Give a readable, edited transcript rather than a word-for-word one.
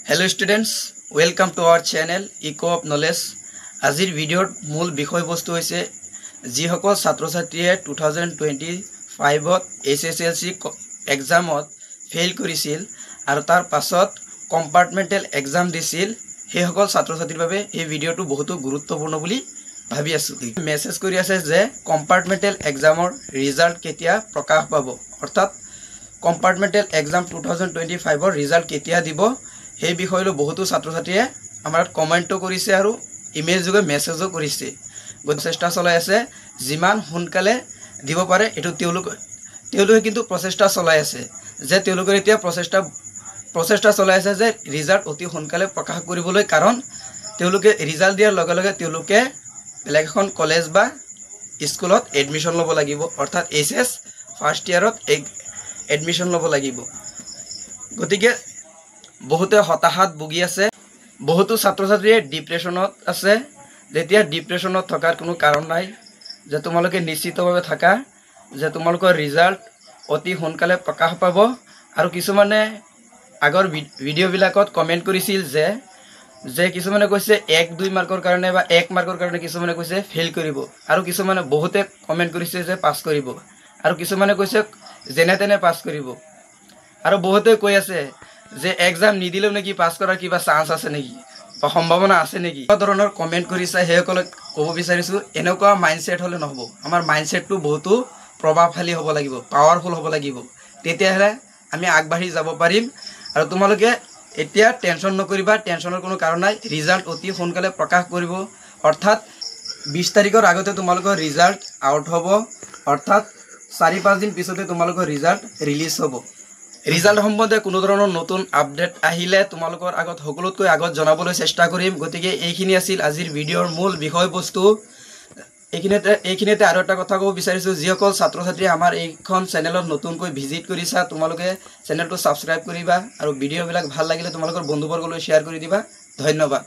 Hello students, welcome to our channel Eco of Knowledge. আজিৰ ভিডিঅ'ৰ মূল বিষয়বস্তু হৈছে যিসকল ছাত্ৰ-ছাত্ৰীয়ে 2025ত SSLC এক্সামত ফেইল কৰিছিল আৰু তাৰ পাছত কম্পাৰ্টমেণ্টেল এক্সাম দিছিল সেইসকল ছাত্ৰ-ছাত্ৰীৰ বাবে এই ভিডিঅ'টো বহুত গুৰুত্বপূৰ্ণ বুলি ভাবি আছো। মেছেজ কৰি আছে যে কম্পাৰ্টমেণ্টেল এক্সামৰ ৰিজাল্ট কেতিয়া প্ৰকাশ পাব, অৰ্থাৎ কম্পাৰ্টমেণ্টেল এক্সাম 2025ৰ ৰিজাল্ট কেতিয়া দিব সেই বিষয়লৈ বহুতো ছাত্ৰ-ছাত্ৰীয়ে আমাৰ কমেন্টও কৰিছে আৰু ইমেইল যোগে মেছেজও কৰিছে। চেষ্টা চলাই আছে যিমান সোনকালে দিব পাৰে এটো তেওঁলোকে কিন্তু প্ৰচেষ্টা চলাই আছে যে তেওঁলোকৰ এতিয়া প্ৰচেষ্টা চলাই আছে যে ৰিজাল্ট অতি সোনকালে প্ৰকাশ কৰিবলৈ, কাৰণ তেওঁলোকে ৰিজাল্ট দিয়াৰ লগে লগে তেওঁলোকে বেলেগ এখন কলেজ বা স্কুলত এডমিশন ল'ব লাগিব, অৰ্থাৎ SS ফাৰ্ষ্ট ইয়াৰত এডমিশন ল'ব লাগিব। গতিকে বহুতে হতাশাত ভুগি আছে, বহুতো ছাত্ৰ-ছাত্ৰীয়ে ডিপ্ৰেছনত আছে। যেতিয়া ডিপ্ৰেছনত থকাৰ কোনো কাৰণ নাই, যে তোমালোকে নিশ্চিতভাৱে থাকা যে তোমালোকৰ ৰিজাল্ট অতি সোনকালে প্ৰকাশ পাব। আৰু কিছুমানে আগৰ ভিডিঅ'বিলাকত কমেন্ট কৰিছিল যে কিছুমানে কৈছে 1-2 মাৰ্কৰ কাৰণে বা 1 মাৰ্কৰ কাৰণে কিছুমানে কৈছে ফেইল কৰিব, আৰু কিছুমানে বহুতে কমেন্ট কৰিছে যে পাছ কৰিব, আৰু কিছুমানে কৈছে যেনে তেনে পাছ কৰিব, আৰু বহুতে কৈ আছে যে এক্সাম নিদিলেও নেকি পাছ কৰাৰ কিবা চান্স আছে নেকি বা সম্ভাৱনা আছে নেকি। এই ধৰণৰ কমেন্ট কৰিছে, সেইসকলক ক'ব বিচাৰিছো এনেকুৱা মাইণ্ডছেট হ'লে নহ'ব। আমাৰ মাইণ্ডছেটটো বহুতো প্ৰভাৱশালী হ'ব লাগিব, পাৱাৰফুল হ'ব লাগিব, তেতিয়াহে আমি আগবাঢ়ি যাব পাৰিম। আৰু তোমালোকে এতিয়া টেনশ্যন নকৰিবা, টেনশ্যনৰ কোনো কাৰণ নাই। ৰিজাল্ট অতি সোনকালে প্ৰকাশ কৰিব, অৰ্থাৎ 20 তাৰিখৰ আগতে তোমালোকৰ ৰিজাল্ট আউট হ'ব, অৰ্থাৎ 4-5 দিন পিছতে তোমালোকৰ ৰিজাল্ট ৰিলিজ হ'ব। ৰিজাল্ট সম্বন্ধে কোনো ধৰণৰ নতুন আপডেট আহিলে তোমালোকৰ আগত সকলোতকৈ আগত জনাবলৈ চেষ্টা কৰিম। গতিকে এইখিনি আছিল আজিৰ ভিডিঅ'ৰ মূল বিষয়বস্তু। এইখিনিতে আৰু এটা কথা ক'ব বিচাৰিছোঁ, যিসকল ছাত্ৰ-ছাত্ৰীয়ে আমাৰ এইখন চেনেলত নতুনকৈ ভিজিট কৰিছা তোমালোকে চেনেলটো ছাবস্ক্ৰাইব কৰিবা, আৰু ভিডিঅ'বিলাক ভাল লাগিলে তোমালোকৰ বন্ধুবৰ্গলৈ শ্বেয়াৰ কৰি দিবা। ধন্যবাদ।